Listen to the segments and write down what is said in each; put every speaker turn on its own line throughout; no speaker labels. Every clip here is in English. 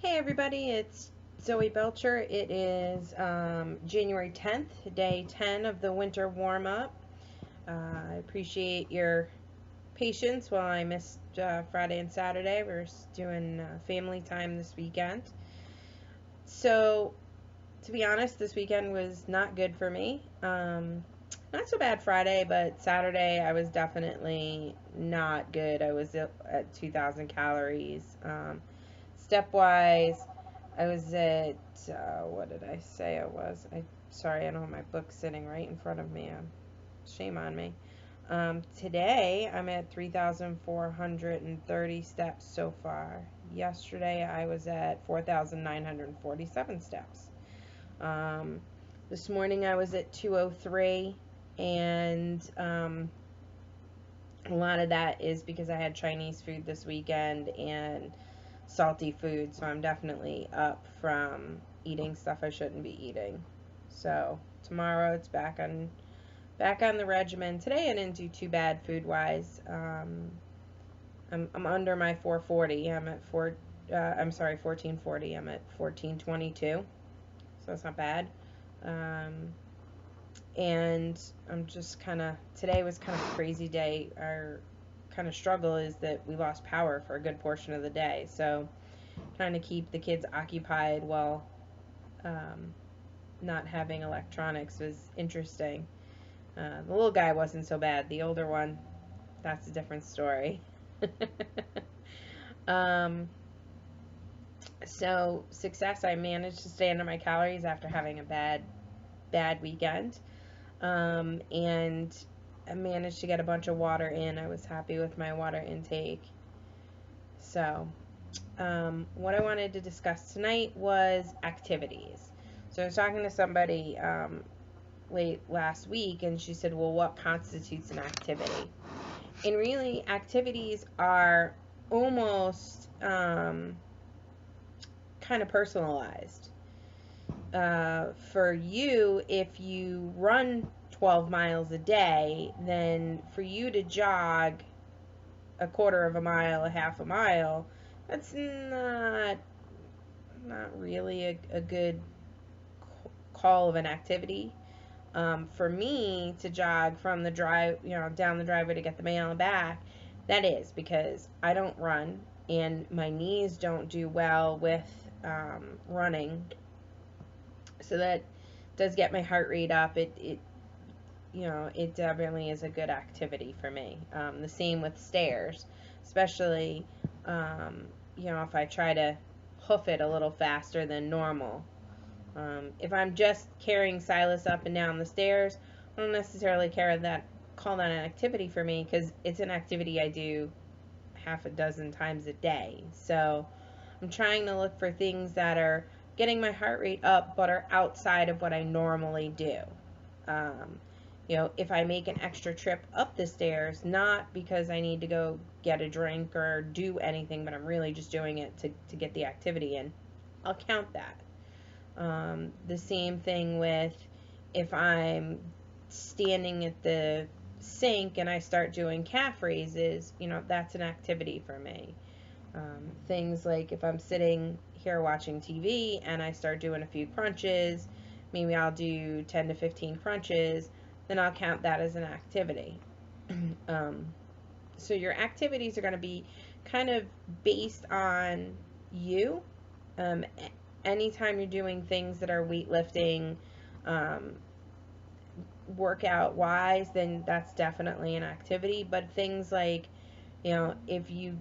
Hey everybody, it's Zoe Belcher. It is January 10th, day 10 of the winter warm-up. I appreciate your patience while I missed Friday and Saturday. We're doing family time this weekend. So, to be honest, this weekend was not good for me. Not so bad Friday, but Saturday I was definitely not good. I was at 2,000 calories. Stepwise, I was at, what did I say I was? Sorry, I don't have my book sitting right in front of me. Shame on me. Today, I'm at 3,430 steps so far. Yesterday, I was at 4,947 steps. This morning, I was at 203, and a lot of that is because I had Chinese food this weekend and salty food, so I'm definitely up from eating stuff I shouldn't be eating. So tomorrow it's back on the regimen. Today I didn't do too bad food wise. I'm under my 440. I'm at 1440. I'm at 1422, so that's not bad. And I'm just today was kind of a crazy day. Our kind of struggle is that we lost power for a good portion of the day, so trying to keep the kids occupied while not having electronics was interesting. The little guy wasn't so bad. The older one, that's a different story. So success, I managed to stay under my calories after having a bad weekend. And I managed to get a bunch of water in. I was happy with my water intake. So what I wanted to discuss tonight was activities. So I was talking to somebody late last week, and she said, well, what constitutes an activity? And really, activities are almost kind of personalized. For you, if you run 12 miles a day, then for you to jog a quarter of a mile, a half a mile, that's not really a good call of an activity. For me to jog from the down the driveway to get the mail and back, that is because I don't run and my knees don't do well with running. So that does get my heart rate up. It definitely is a good activity for me. The same with stairs, especially, if I try to hoof it a little faster than normal. If I'm just carrying Silas up and down the stairs, I don't necessarily call that an activity for me, because it's an activity I do half a dozen times a day. So I'm trying to look for things that are getting my heart rate up but are outside of what I normally do. If I make an extra trip up the stairs, not because I need to go get a drink or do anything, but I'm really just doing it to get the activity in, I'll count that. The same thing with if I'm standing at the sink and I start doing calf raises, that's an activity for me. Things like if I'm sitting here watching TV and I start doing a few crunches, maybe I'll do 10 to 15 crunches, then I'll count that as an activity. So your activities are going to be kind of based on you. Anytime you're doing things that are weightlifting, workout wise, then that's definitely an activity. But things like, if you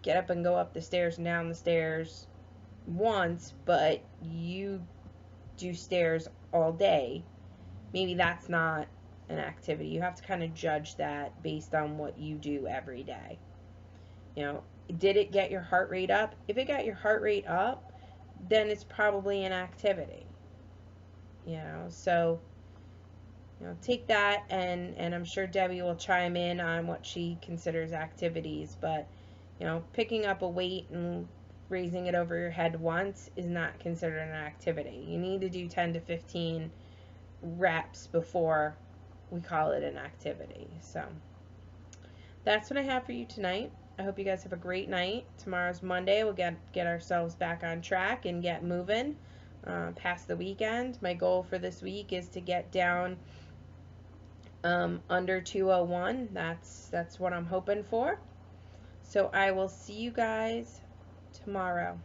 get up and go up the stairs and down the stairs once, but you do stairs all day, maybe that's not an activity. You have to kind of judge that based on what you do every day. Did it get your heart rate up? If it got your heart rate up, then it's probably an activity. So take that, and I'm sure Debbie will chime in on what she considers activities, but picking up a weight and raising it over your head once is not considered an activity. You need to do 10 to 15 reps before we call it an activity. So that's what I have for you tonight. I hope you guys have a great night. Tomorrow's Monday. We'll get ourselves back on track and get moving past the weekend. My goal for this week is to get down under 201. That's what I'm hoping for. So I will see you guys tomorrow.